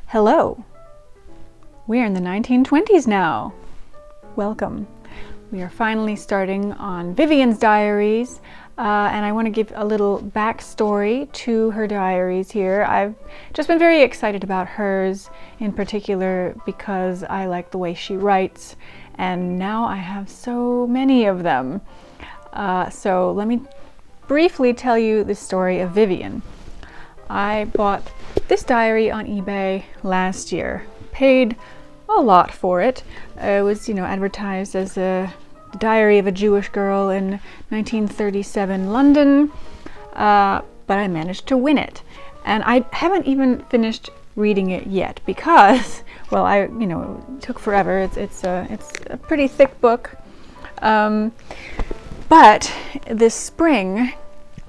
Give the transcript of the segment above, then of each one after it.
Hello! We're in the 1920s now. Welcome. We are finally starting on Vivian's diaries, and I want to give a little backstory to her diaries here. I've just been very excited about hers in particular because I like the way she writes, and now I have so many of them. So let me briefly tell you the story of Vivian. I bought this diary on eBay last year, paid a lot for it. It was, advertised as a diary of a Jewish girl in 1937 London, but I managed to win it. And I haven't even finished reading it yet because, well, it took forever. It's a pretty thick book. But this spring,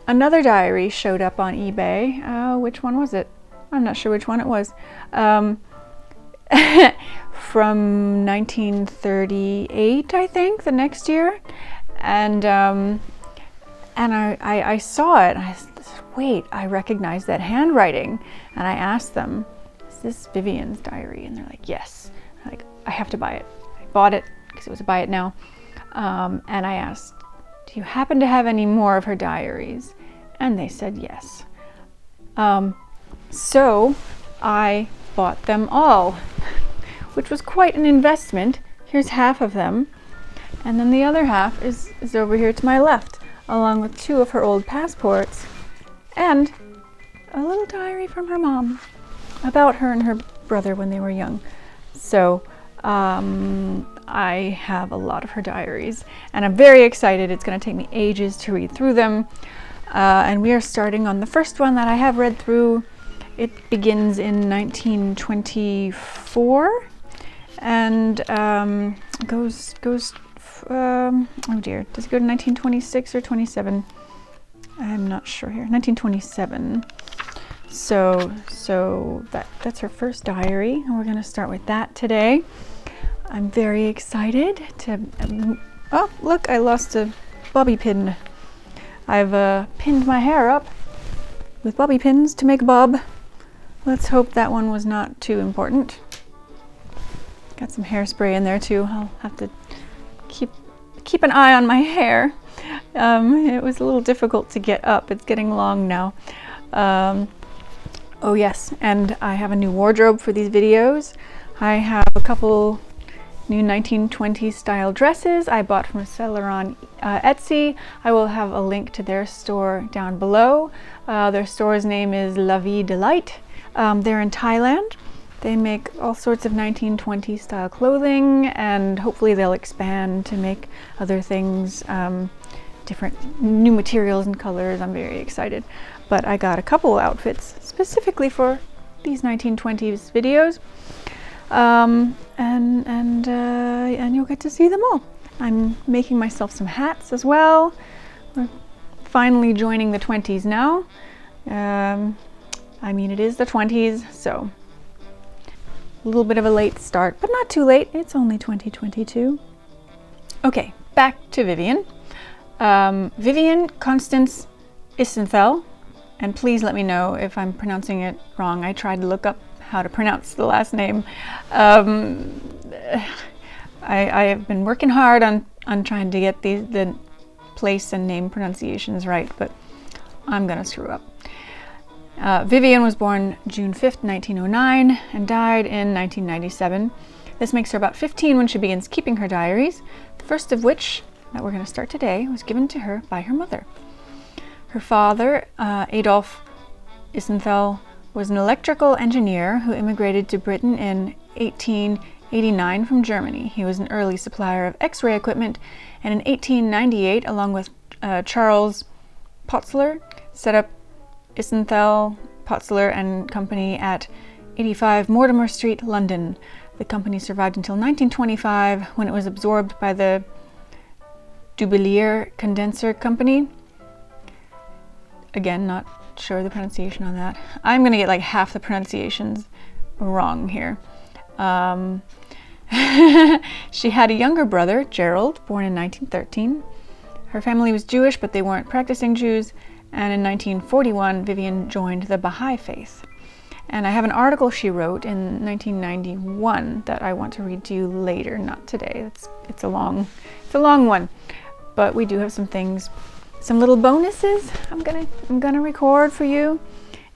another diary showed up on eBay. Which one was it? I'm not sure which one it was. From 1938, I think, the next year. And I saw it. And I said, wait, I recognize that handwriting. And I asked them, is this Vivian's diary? And they're like, yes. I'm like, I have to buy it. I bought it because it was a buy it now. And I asked, do you happen to have any more of her diaries? And they said yes. So I bought them all, which was quite an investment. Here's half of them. And then the other half is over here to my left, along with 2 of her old passports and a little diary from her mom about her and her brother when they were young. So I have a lot of her diaries, and I'm very excited. It's going to take me ages to read through them. And we are starting on the first one that I have read through. It begins in 1924 and goes. Oh dear, does it go to 1926 or 27? I'm not sure here. 1927. So that's her first diary, and we're going to start with that today. I'm very excited to. Oh, look! I lost a bobby pin. I've pinned my hair up with bobby pins to make a bob. Let's hope that one was not too important. Got some hairspray in there too. I'll have to keep an eye on my hair. It was a little difficult to get up. It's getting long now. Oh yes, and I have a new wardrobe for these videos. I have a couple new 1920s style dresses I bought from a seller on Etsy. I will have a link to their store down below. Their store's name is Vie Delight. They're in Thailand. They make all sorts of 1920s style clothing, and hopefully they'll expand to make other things, different new materials and colors. I'm very excited. But I got a couple outfits specifically for these 1920s videos. And you'll get to see them all. I'm making myself some hats as well. We're finally joining the 20s now. It is the 20s, so a little bit of a late start, but not too late. It's only 2022. Okay, back to Vivian. Vivian Constance Isenthal, and please let me know if I'm pronouncing it wrong. I tried to look up how to pronounce the last name. I have been working hard on trying to get the place and name pronunciations right, but I'm gonna screw up. Vivian was born June 5th, 1909 and died in 1997. This makes her about 15 when she begins keeping her diaries, the first of which, that we're gonna start today, was given to her by her mother. Her father, Adolf Isenthal, was an electrical engineer who immigrated to Britain in 1889 from Germany. He was an early supplier of X-ray equipment, and in 1898, along with Charles Potzler, set up Isenthal, Potzler and Company at 85 Mortimer Street, London. The company survived until 1925 when it was absorbed by the Dubelier Condenser Company. Again, not sure the pronunciation on that. I'm gonna get like half the pronunciations wrong here. She had a younger brother, Gerald, born in 1913. Her family was Jewish, but they weren't practicing Jews, and in 1941 Vivian joined the Baha'i faith. And I have an article she wrote in 1991 that I want to read to you later, not today. It's a long one, but we do have some things, some little bonuses I'm gonna record for you.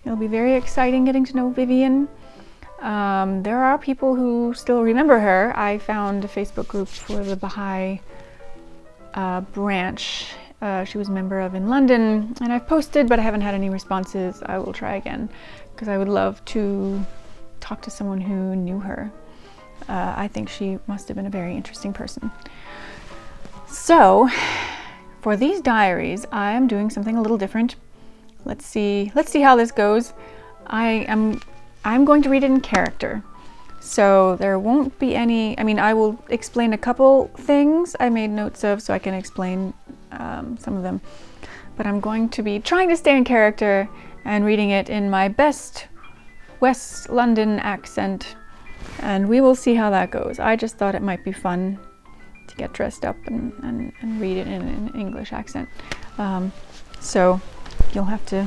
It'll be very exciting getting to know Vivian. There are people who still remember her. I found a Facebook group for the Baha'i branch she was a member of in London, and I've posted, but I haven't had any responses. I will try again, because I would love to talk to someone who knew her. I think she must have been a very interesting person. So, for these diaries, I am doing something a little different. Let's see how this goes. I'm going to read it in character. So there won't be any, I will explain a couple things I made notes of so I can explain some of them. But I'm going to be trying to stay in character and reading it in my best West London accent. And we will see how that goes. I just thought it might be fun to get dressed up and read it in an English accent. So you'll have to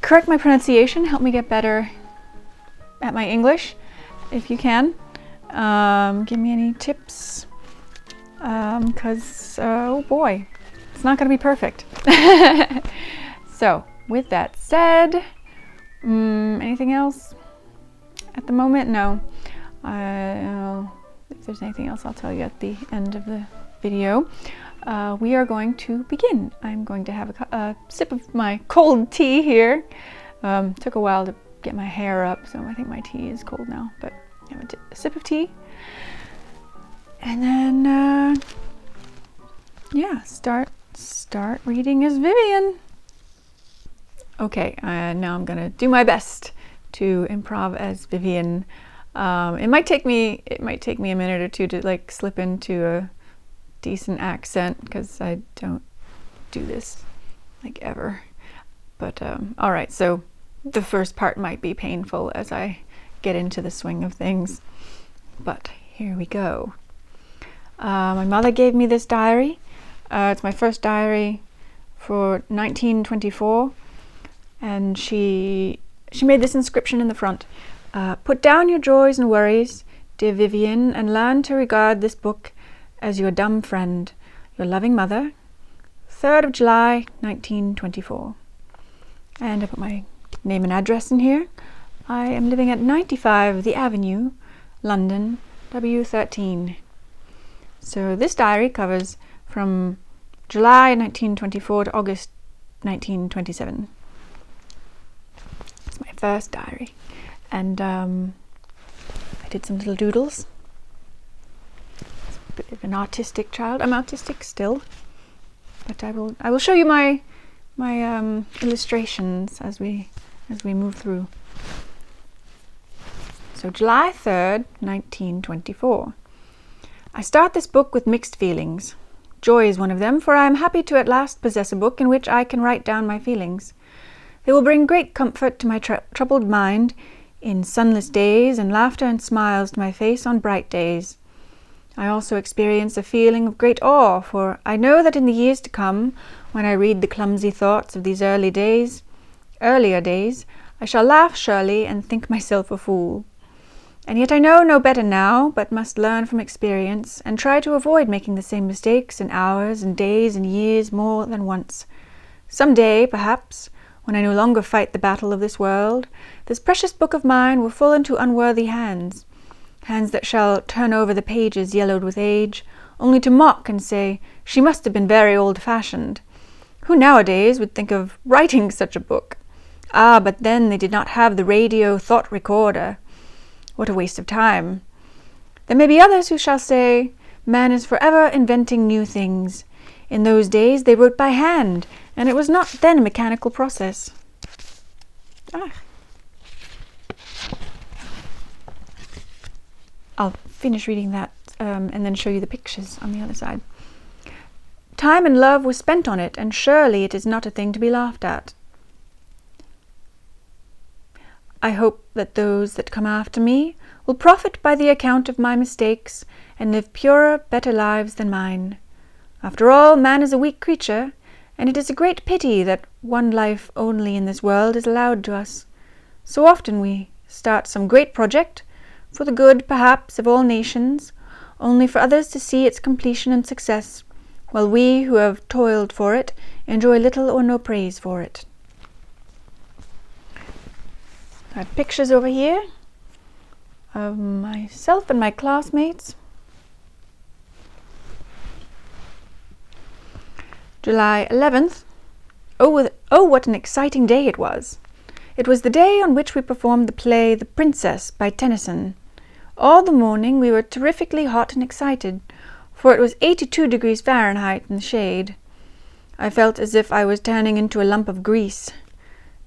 correct my pronunciation, help me get better at my English, if you can. Give me any tips, because oh boy, it's not going to be perfect. So with that said, anything else at the moment? No. If there's anything else, I'll tell you at the end of the video. We are going to begin. I'm going to have a sip of my cold tea here. Took a while to get my hair up, so I think my tea is cold now, but have a sip of tea. And then, yeah, start reading as Vivian. Okay, now I'm gonna do my best to improv as Vivian. It might take me a minute or two to like slip into a decent accent, because I don't do this like ever. But all right, so the first part might be painful as I get into the swing of things, but here we go. My mother gave me this diary. It's my first diary for 1924, and she made this inscription in the front. Put down your joys and worries, dear Vivian, and learn to regard this book as your dumb friend, your loving mother. 3rd of July, 1924. And I put my name and address in here. I am living at 95 The Avenue, London, W13. So this diary covers from July 1924 to August 1927. It's my first diary. And I did some little doodles. It's a bit of an artistic child. I'm autistic still, but I will show you my illustrations as we move through. So July 3rd, 1924. I start this book with mixed feelings. Joy is one of them, for I am happy to at last possess a book in which I can write down my feelings. They will bring great comfort to my troubled mind in sunless days, and laughter and smiles to my face on bright days. I also experience a feeling of great awe, for I know that in the years to come, when I read the clumsy thoughts of these earlier days, I shall laugh surely and think myself a fool. And yet I know no better now, but must learn from experience, and try to avoid making the same mistakes in hours and days and years more than once. Some day, perhaps, when I no longer fight the battle of this world, this precious book of mine will fall into unworthy hands, hands that shall turn over the pages yellowed with age, only to mock and say, she must have been very old-fashioned. Who nowadays would think of writing such a book? Ah, but then they did not have the radio thought recorder. What a waste of time. There may be others who shall say, man is forever inventing new things. In those days they wrote by hand, and it was not then a mechanical process. I'll finish reading that and then show you the pictures on the other side. Time and love was spent on it, and surely it is not a thing to be laughed at. I hope that those that come after me will profit by the account of my mistakes and live purer, better lives than mine. After all, man is a weak creature, and it is a great pity that one life only in this world is allowed to us. So often we start some great project, for the good, perhaps, of all nations, only for others to see its completion and success, while we who have toiled for it enjoy little or no praise for it. I have pictures over here of myself and my classmates. July 11th. Oh, what an exciting day it was! It was the day on which we performed the play The Princess by Tennyson. All the morning we were terrifically hot and excited, for it was 82 degrees Fahrenheit in the shade. I felt as if I was turning into a lump of grease.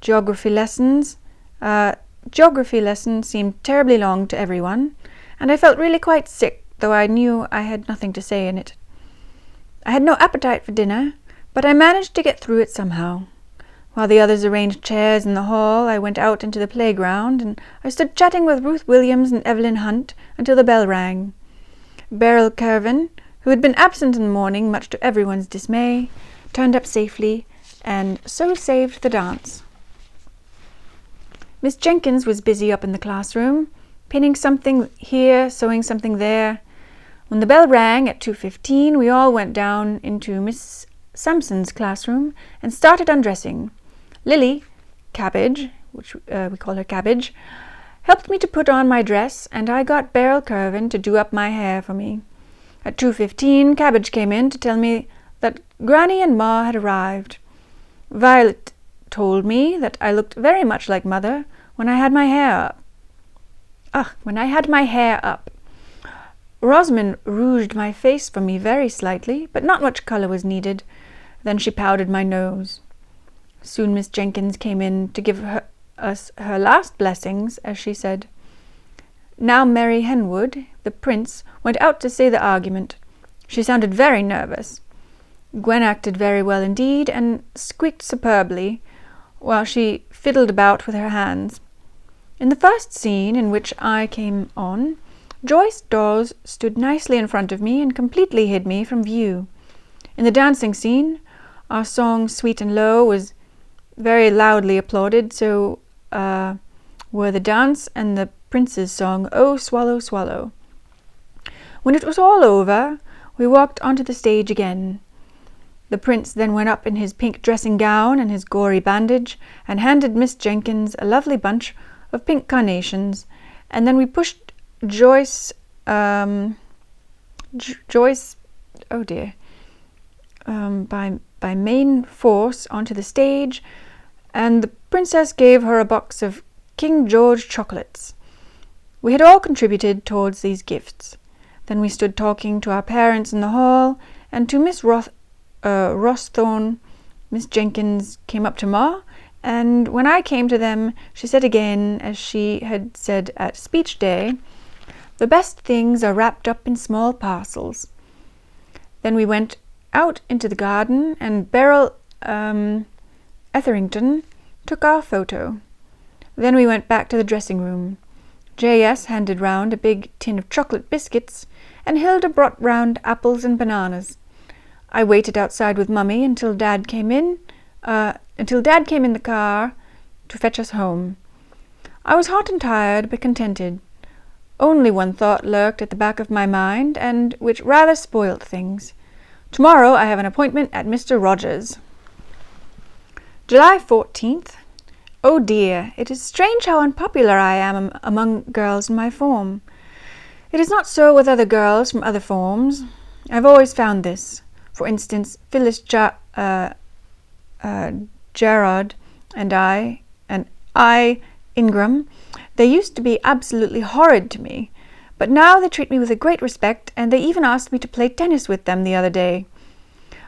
Geography lessons seemed terribly long to everyone, and I felt really quite sick, though I knew I had nothing to say in it. I had no appetite for dinner, but I managed to get through it somehow. While the others arranged chairs in the hall, I went out into the playground, and I stood chatting with Ruth Williams and Evelyn Hunt until the bell rang. Beryl Kervin, who had been absent in the morning, much to everyone's dismay, turned up safely, and so saved the dance. Miss Jenkins was busy up in the classroom, pinning something here, sewing something there. When the bell rang at 2:15, we all went down into Miss Sampson's classroom and started undressing. Lily, Cabbage, which we call her Cabbage, helped me to put on my dress, and I got Beryl Kervin to do up my hair for me. At 2:15, Cabbage came in to tell me that Granny and Ma had arrived. Violet told me that I looked very much like Mother when I had my hair up. Rosamond rouged my face for me very slightly, but not much colour was needed. Then she powdered my nose. Soon Miss Jenkins came in to give us her last blessings, as she said. Now Mary Henwood, the prince, went out to say the argument. She sounded very nervous. Gwen acted very well indeed, and squeaked superbly, while she fiddled about with her hands. In the first scene in which I came on, Joyce Dawes stood nicely in front of me and completely hid me from view. In the dancing scene, our song Sweet and Low was very loudly applauded, so were the dance and the prince's song, Oh, Swallow, Swallow. When it was all over, we walked onto the stage again. The prince then went up in his pink dressing gown and his gory bandage and handed Miss Jenkins a lovely bunch of pink carnations, and then we pushed Joyce by main force onto the stage, and the princess gave her a box of King George chocolates. We had all contributed towards these gifts. Then we stood talking to our parents in the hall, and to Miss Rossthorne. Miss Jenkins came up to Ma, and when I came to them, she said again, as she had said at Speech Day, "The best things are wrapped up in small parcels." Then we went out into the garden, and Beryl Etherington took our photo. Then we went back to the dressing room. J.S. handed round a big tin of chocolate biscuits, and Hilda brought round apples and bananas. I waited outside with Mummy until Dad came in the car to fetch us home. I was hot and tired, but contented. Only one thought lurked at the back of my mind, and which rather spoilt things. Tomorrow I have an appointment at Mr. Rogers'. July 14th. Oh dear, it is strange how unpopular I am among girls in my form. It is not so with other girls from other forms. I've always found this. For instance, Phyllis Gerard and I, Ingram, they used to be absolutely horrid to me, but now they treat me with a great respect, and they even asked me to play tennis with them the other day.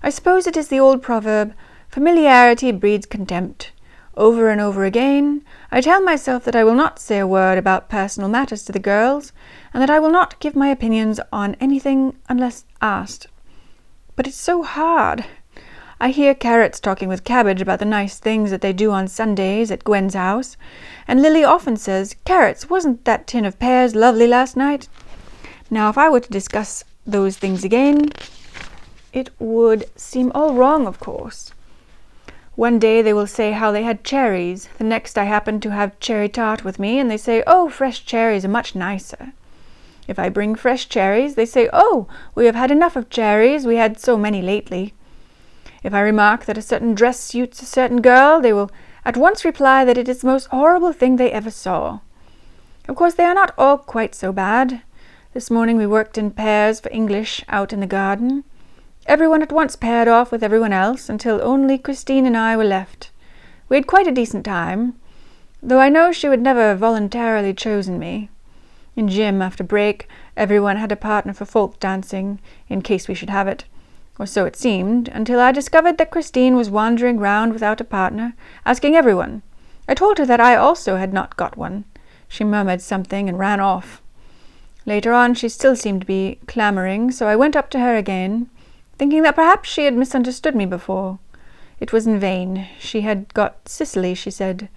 I suppose it is the old proverb, familiarity breeds contempt. Over and over again, I tell myself that I will not say a word about personal matters to the girls, and that I will not give my opinions on anything unless asked. But it's so hard. I hear Carrots talking with Cabbage about the nice things that they do on Sundays at Gwen's house, and Lily often says, "Carrots, wasn't that tin of pears lovely last night?" Now, if I were to discuss those things again, it would seem all wrong, of course. One day they will say how they had cherries. The next I happen to have cherry tart with me, and they say, "Oh, fresh cherries are much nicer." If I bring fresh cherries, they say, "Oh, we have had enough of cherries. We had so many lately." If I remark that a certain dress suits a certain girl, they will at once reply that it is the most horrible thing they ever saw. Of course, they are not all quite so bad. This morning we worked in pairs for English out in the garden. Everyone at once paired off with everyone else until only Christine and I were left. We had quite a decent time, though I know she would never have voluntarily chosen me. In gym, after break, everyone had a partner for folk dancing, in case we should have it. Or so it seemed, until I discovered that Christine was wandering round without a partner, asking everyone. I told her that I also had not got one. She murmured something and ran off. Later on she still seemed to be clamouring, so I went up to her again, thinking that perhaps she had misunderstood me before. It was in vain. She had got Sicily, she said.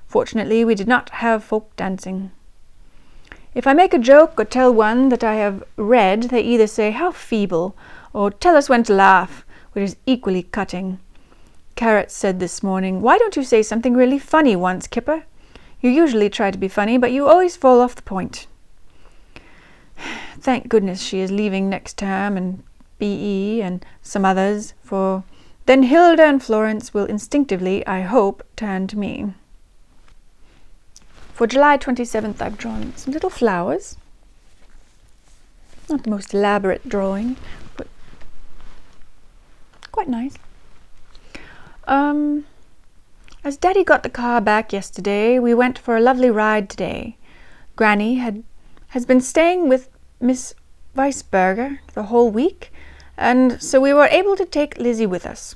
Fortunately, we did not have folk dancing. If I make a joke or tell one that I have read, they either say, "How feeble," or "Tell us when to laugh," which is equally cutting. Carrot said this morning, "Why don't you say something really funny once, Kipper? You usually try to be funny, but you always fall off the point." Thank goodness she is leaving next term, and B.E. and some others, for then Hilda and Florence will instinctively, I hope, turn to me. For July 27th, I've drawn some little flowers. Not the most elaborate drawing, but quite nice. As Daddy got the car back yesterday, we went for a lovely ride today. Granny has been staying with Miss Weisberger the whole week, and so we were able to take Lizzie with us.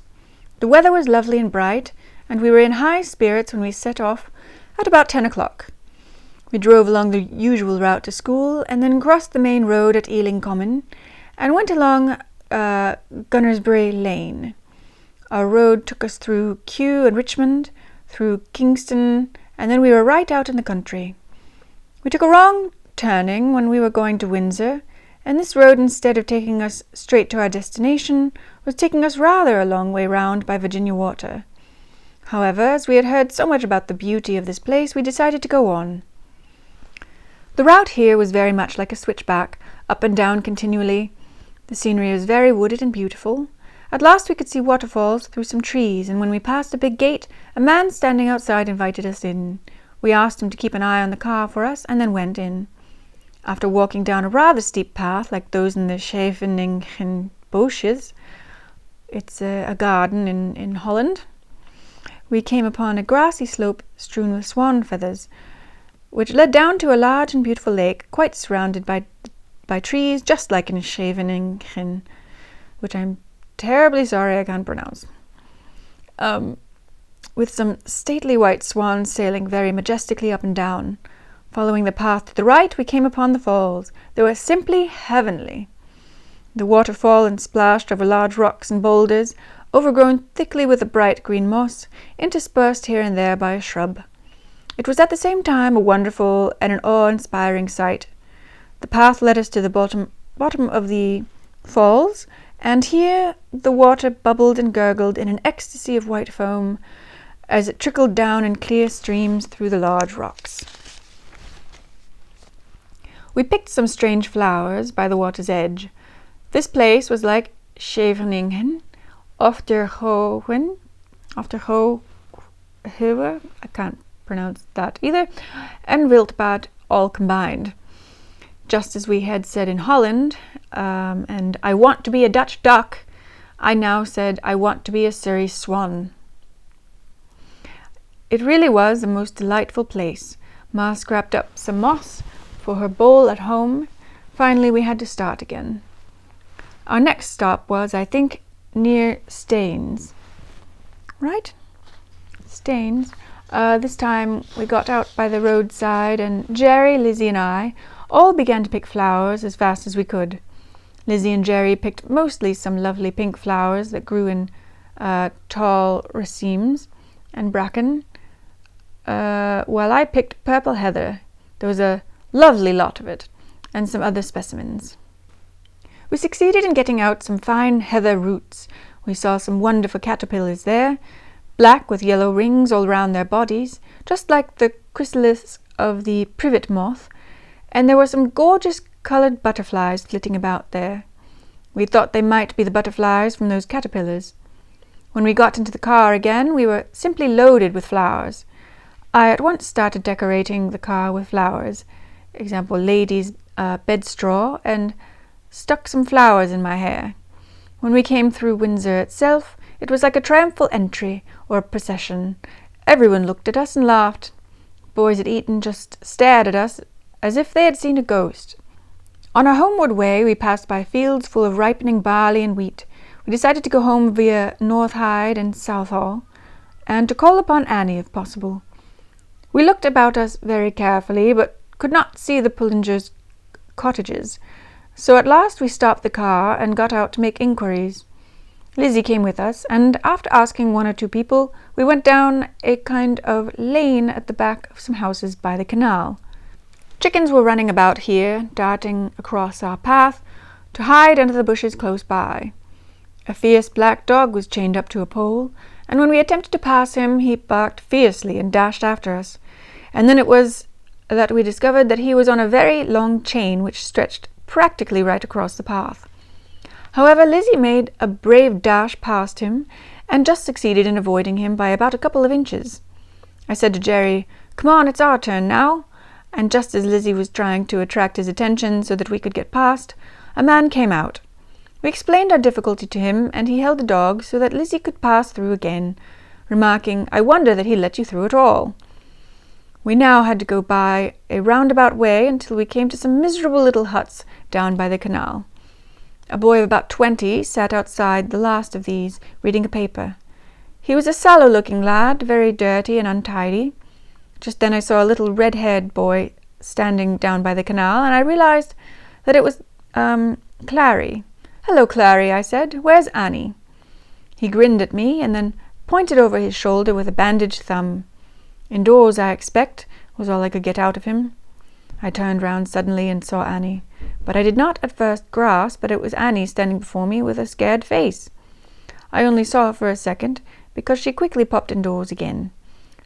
The weather was lovely and bright, and we were in high spirits when we set off at about 10 o'clock. We drove along the usual route to school, and then crossed the main road at Ealing Common, and went along Gunnersbury Lane. Our road took us through Kew and Richmond, through Kingston, and then we were right out in the country. We took a wrong turning when we were going to Windsor, and this road, instead of taking us straight to our destination, was taking us rather a long way round by Virginia Water. However, as we had heard so much about the beauty of this place, we decided to go on. The route here was very much like a switchback, up and down continually. The scenery was very wooded and beautiful. At last we could see waterfalls through some trees, and when we passed a big gate, a man standing outside invited us in. We asked him to keep an eye on the car for us, and then went in. After walking down a rather steep path, like those in the Scheveningen Bosjes, it's a garden in Holland, we came upon a grassy slope strewn with swan feathers, which led down to a large and beautiful lake, quite surrounded by trees, just like in Scheveningen, which I'm terribly sorry I can't pronounce, with some stately white swans sailing very majestically up and down. Following the path to the right, we came upon the falls. They were simply heavenly. The water fell and splashed over large rocks and boulders, overgrown thickly with a bright green moss, interspersed here and there by a shrub. It was at the same time a wonderful and an awe-inspiring sight. The path led us to the bottom of the falls, and here the water bubbled and gurgled in an ecstasy of white foam as it trickled down in clear streams through the large rocks. We picked some strange flowers by the water's edge. This place was like Scheveningen, Achterhoeven, I can't pronounce that either, and Wildbad all combined. Just as we had said in Holland, and "I want to be a Dutch duck," I now said, "I want to be a Surrey swan." It really was a most delightful place. Ma scrapped up some moss for her bowl at home. Finally, we had to start again. Our next stop was, I think, near Staines. Right? Staines. This time we got out by the roadside, and Jerry, Lizzie, and I all began to pick flowers as fast as we could. Lizzie and Jerry picked mostly some lovely pink flowers that grew in tall racemes and bracken, while I picked purple heather. There was a lovely lot of it, and some other specimens. We succeeded in getting out some fine heather roots. We saw some wonderful caterpillars there, black with yellow rings all round their bodies, just like the chrysalis of the privet moth, and there were some gorgeous coloured butterflies flitting about there. We thought they might be the butterflies from those caterpillars. When we got into the car again, we were simply loaded with flowers. I at once started decorating the car with flowers, example, ladies' bed straw, and stuck some flowers in my hair. When we came through Windsor itself, it was like a triumphal entry or a procession. Everyone looked at us and laughed. Boys at Eton just stared at us as if they had seen a ghost. On our homeward way, we passed by fields full of ripening barley and wheat. We decided to go home via North Hyde and Southall, and to call upon Annie if possible. We looked about us very carefully, but could not see the Pullingers' cottages, so at last we stopped the car and got out to make inquiries. Lizzie came with us, and after asking one or two people, we went down a kind of lane at the back of some houses by the canal. Chickens were running about here, darting across our path, to hide under the bushes close by. A fierce black dog was chained up to a pole, and when we attempted to pass him, he barked fiercely and dashed after us. And then it was that we discovered that he was on a very long chain which stretched practically right across the path. However, Lizzie made a brave dash past him, and just succeeded in avoiding him by about a couple of inches. I said to Jerry, "Come on, it's our turn now," and just as Lizzie was trying to attract his attention so that we could get past, a man came out. We explained our difficulty to him, and he held the dog so that Lizzie could pass through again, remarking, "I wonder that he let you through at all." We now had to go by a roundabout way until we came to some miserable little huts down by the canal. A boy of about 20 sat outside the last of these, reading a paper. He was a sallow-looking lad, very dirty and untidy. Just then I saw a little red-haired boy standing down by the canal, and I realized that it was Clary. "Hello, Clary," I said. "Where's Annie?" He grinned at me and then pointed over his shoulder with a bandaged thumb. "Indoors, I expect," was all I could get out of him. I turned round suddenly and saw Annie, but I did not at first grasp that it was Annie standing before me with a scared face. I only saw her for a second, because she quickly popped indoors again.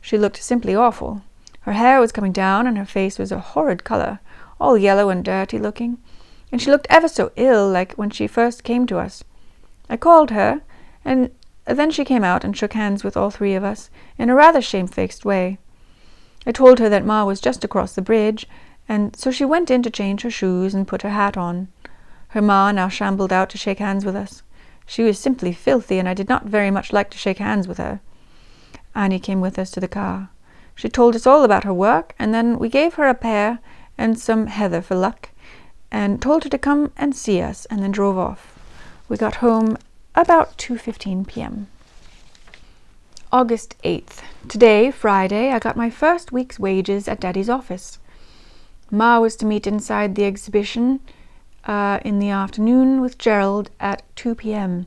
She looked simply awful. Her hair was coming down, and her face was a horrid colour, all yellow and dirty-looking, and she looked ever so ill, like when she first came to us. I called her, and then she came out and shook hands with all three of us, in a rather shamefaced way. I told her that Ma was just across the bridge, and so she went in to change her shoes and put her hat on. Her Ma now shambled out to shake hands with us. She was simply filthy, and I did not very much like to shake hands with her. Annie came with us to the car. She told us all about her work, and then we gave her a pear and some heather for luck, and told her to come and see us, and then drove off. We got home about 2:15 p.m. August 8th. Today, Friday, I got my first week's wages at Daddy's office. Ma was to meet inside the exhibition in the afternoon with Gerald at 2 p.m.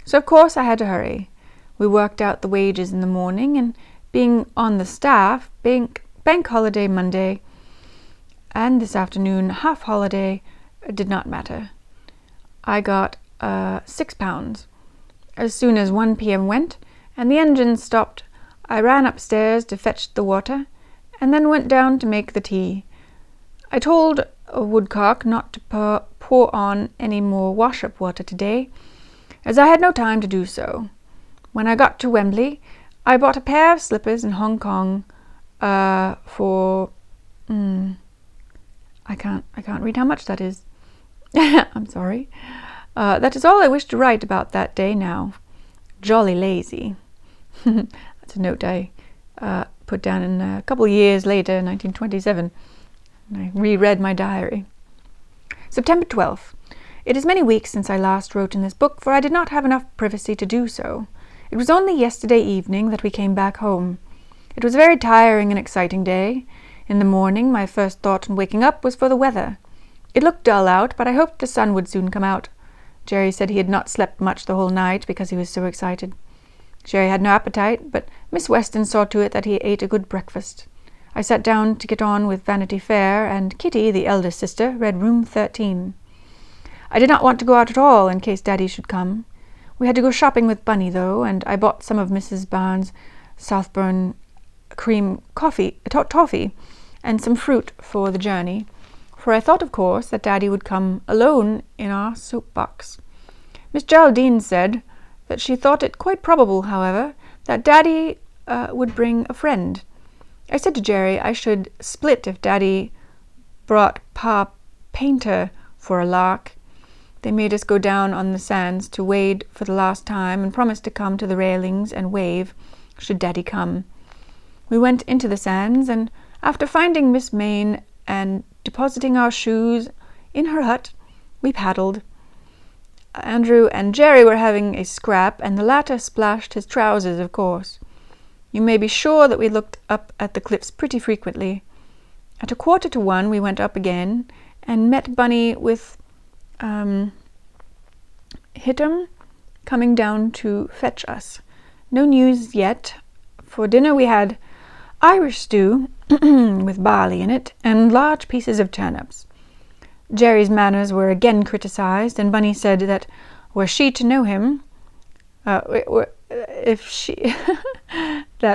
So of course I had to hurry. We worked out the wages in the morning, and being on the staff, bank holiday Monday, and this afternoon half holiday, did not matter. I got £6. As soon as 1 p.m. went and the engine stopped, I ran upstairs to fetch the water, and then went down to make the tea. I told a woodcock not to pour on any more wash-up water today, as I had no time to do so. When I got to Wembley, I bought a pair of slippers in Hong Kong for I can't read how much that is. I'm sorry. That is all I wish to write about that day now. Jolly lazy. That's a note I put down in a couple of years later, 1927. I reread my diary. September 12th. It is many weeks since I last wrote in this book, for I did not have enough privacy to do so. It was only yesterday evening that we came back home. It was a very tiring and exciting day. In the morning, my first thought on waking up was for the weather. It looked dull out, but I hoped the sun would soon come out. Jerry said he had not slept much the whole night because he was so excited. Jerry had no appetite, but Miss Weston saw to it that he ate a good breakfast. I sat down to get on with Vanity Fair, and Kitty, the eldest sister, read Room 13. I did not want to go out at all in case Daddy should come. We had to go shopping with Bunny, though, and I bought some of Mrs. Barnes' Southburn cream toffee and some fruit for the journey, for I thought, of course, that Daddy would come alone in our soap box. Miss Geraldine said that she thought it quite probable, however, that Daddy would bring a friend. I said to Jerry I should split if Daddy brought Pa Painter for a lark. They made us go down on the sands to wade for the last time and promised to come to the railings and wave should Daddy come. We went into the sands, and after finding Miss Mayne and depositing our shoes in her hut, we paddled. Andrew and Jerry were having a scrap, and the latter splashed his trousers, of course. You may be sure that we looked up at the cliffs pretty frequently. At 1:45 we went up again and met Bunny with Hittum coming down to fetch us. No news yet. For dinner we had Irish stew with barley in it and large pieces of turnips. Jerry's manners were again criticized, and Bunny said that were she to know him, that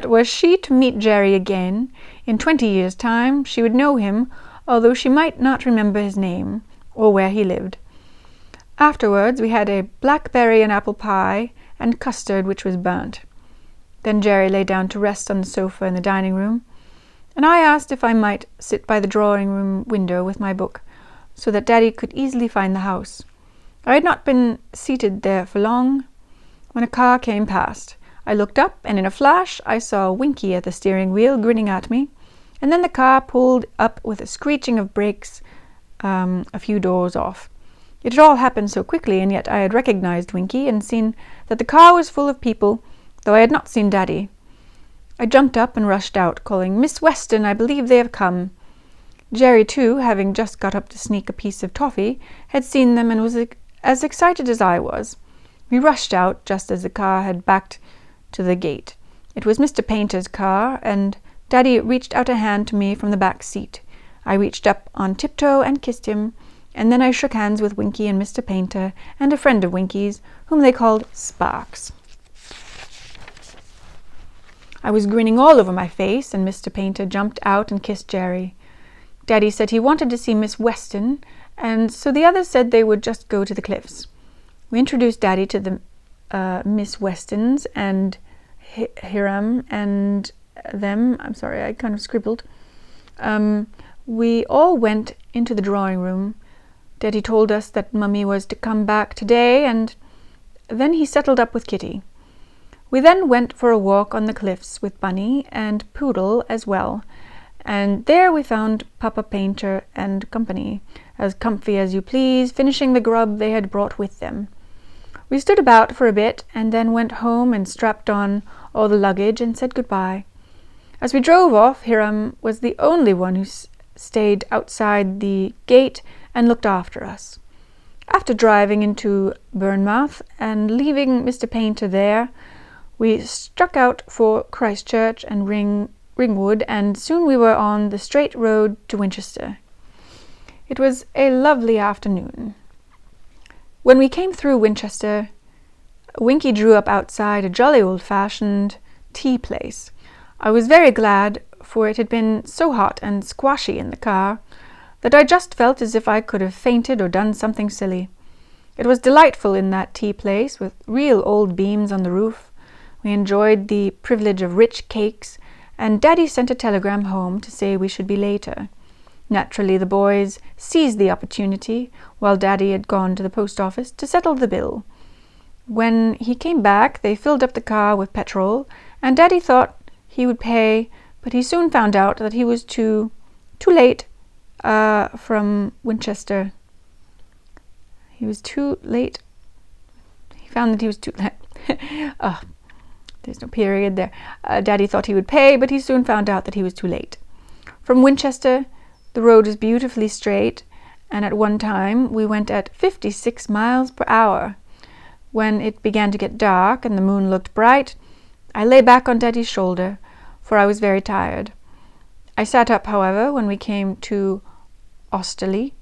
were she to meet Jerry again in 20 years' time, she would know him, although she might not remember his name or where he lived. Afterwards we had a blackberry and apple pie and custard which was burnt. Then Jerry lay down to rest on the sofa in the dining room, and I asked if I might sit by the drawing-room window with my book, so that Daddy could easily find the house. I had not been seated there for long when a car came past. I looked up, and in a flash I saw Winky at the steering wheel grinning at me, and then the car pulled up with a screeching of brakes a few doors off. It had all happened so quickly, and yet I had recognized Winky and seen that the car was full of people, though I had not seen Daddy. I jumped up and rushed out, calling, "Miss Weston, I believe they have come." Jerry, too, having just got up to sneak a piece of toffee, had seen them and was as excited as I was. We rushed out just as the car had backed to the gate. It was Mr. Painter's car, and Daddy reached out a hand to me from the back seat. I reached up on tiptoe and kissed him, and then I shook hands with Winky and Mr. Painter and a friend of Winky's, whom they called Sparks. I was grinning all over my face, and Mr. Painter jumped out and kissed Jerry. Daddy said he wanted to see Miss Weston, and so the others said they would just go to the cliffs. We introduced Daddy to the Miss Westons and Hiram and them. I'm sorry, I kind of scribbled. We all went into the drawing room. Daddy told us that Mummy was to come back today, and then he settled up with Kitty. We then went for a walk on the cliffs with Bunny and Poodle as well, and there we found Papa Painter and company, as comfy as you please, finishing the grub they had brought with them. We stood about for a bit, and then went home and strapped on all the luggage and said goodbye. As we drove off, Hiram was the only one who stayed outside the gate and looked after us. After driving into Bournemouth and leaving Mr. Painter there, we struck out for Christchurch and Ringwood, and soon we were on the straight road to Winchester. It was a lovely afternoon. When we came through Winchester, Winky drew up outside a jolly old-fashioned tea place. I was very glad, for it had been so hot and squashy in the car that I just felt as if I could have fainted or done something silly. It was delightful in that tea place, with real old beams on the roof. We enjoyed the privilege of rich cakes, and Daddy sent a telegram home to say we should be later. Naturally, the boys seized the opportunity, while Daddy had gone to the post office to settle the bill. When he came back, they filled up the car with petrol, and Daddy thought he would pay, but he soon found out that he was too late from Winchester. He was too late. He found that he was too late. There's no period there. Daddy thought he would pay, but he soon found out that he was too late. From Winchester, the road was beautifully straight, and at one time we went at 56 miles per hour. When it began to get dark and the moon looked bright, I lay back on Daddy's shoulder, for I was very tired. I sat up, however, when we came to Osterley.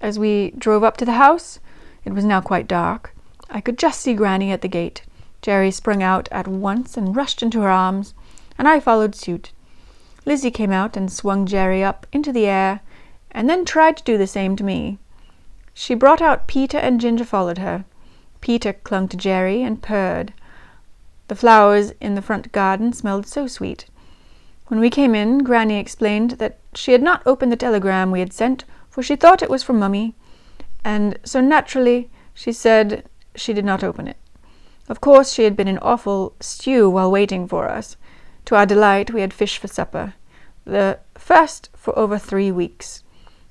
As we drove up to the house, it was now quite dark. I could just see Granny at the gate. Jerry sprung out at once and rushed into her arms, and I followed suit. Lizzie came out and swung Jerry up into the air, and then tried to do the same to me. She brought out Peter, and Ginger followed her. Peter clung to Jerry and purred. The flowers in the front garden smelled so sweet. When we came in, Granny explained that she had not opened the telegram we had sent, for she thought it was from Mummy, and so naturally she said she did not open it. Of course, she had been in awful stew while waiting for us. To our delight, we had fish for supper, the first for over 3 weeks.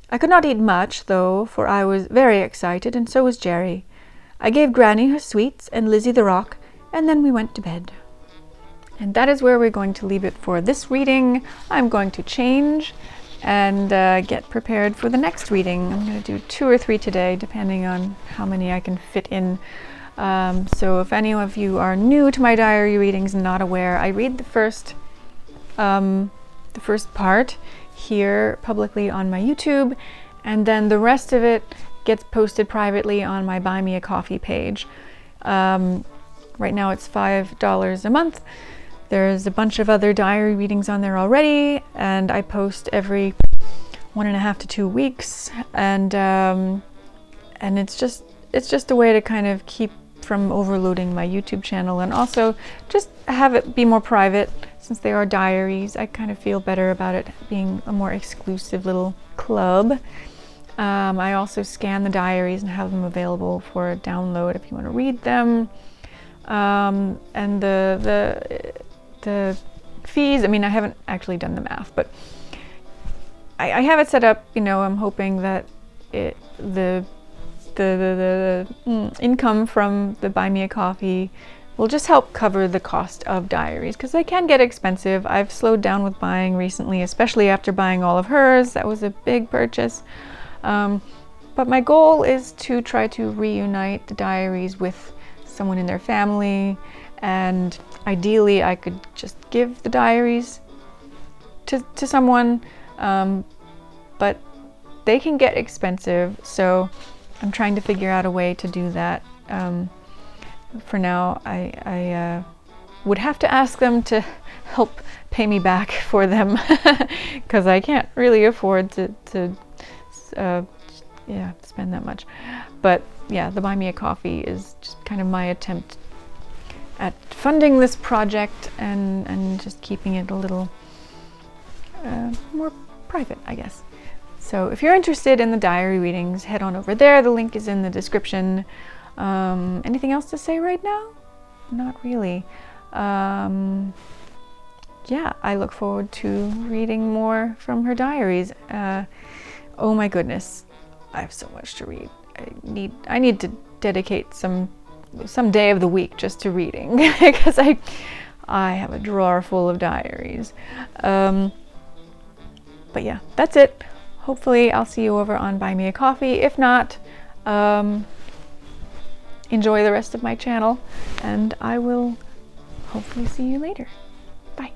I could not eat much, though, for I was very excited, and so was Jerry. I gave Granny her sweets and Lizzie the rock, and then we went to bed. And that is where we're going to leave it for this reading. I'm going to change and get prepared for the next reading. I'm going to do 2 or 3 today, depending on how many I can fit in. So if any of you are new to my diary readings and not aware, I read the first part here publicly on my YouTube, and then the rest of it gets posted privately on my Buy Me a Coffee page. Right now it's $5 a month. There's a bunch of other diary readings on there already, and I post every 1.5 to 2 weeks, and it's just a way to kind of keep from overloading my YouTube channel, and also just have it be more private. Since they are diaries, I kind of feel better about it being a more exclusive little club. I also scan the diaries and have them available for download if you want to read them. And the fees, I mean, I haven't actually done the math, but I have it set up, you know. I'm hoping that the income from the Buy Me a Coffee will just help cover the cost of diaries, because they can get expensive. I've slowed down with buying recently, especially after buying all of hers. That was a big purchase. But my goal is to try to reunite the diaries with someone in their family, and ideally I could just give the diaries to someone, but they can get expensive, so I'm trying to figure out a way to do that. For now, I would have to ask them to help pay me back for them, because I can't really afford to spend that much. But yeah, the Buy Me a Coffee is just kind of my attempt at funding this project and just keeping it a little more private, I guess. So if you're interested in the diary readings, head on over there. The link is in the description. Anything else to say right now? Not really. Yeah, I look forward to reading more from her diaries. Oh my goodness, I have so much to read. I need to dedicate some day of the week just to reading, because I have a drawer full of diaries. But yeah, that's it. Hopefully I'll see you over on Buy Me a Coffee. If not, enjoy the rest of my channel, and I will hopefully see you later. Bye.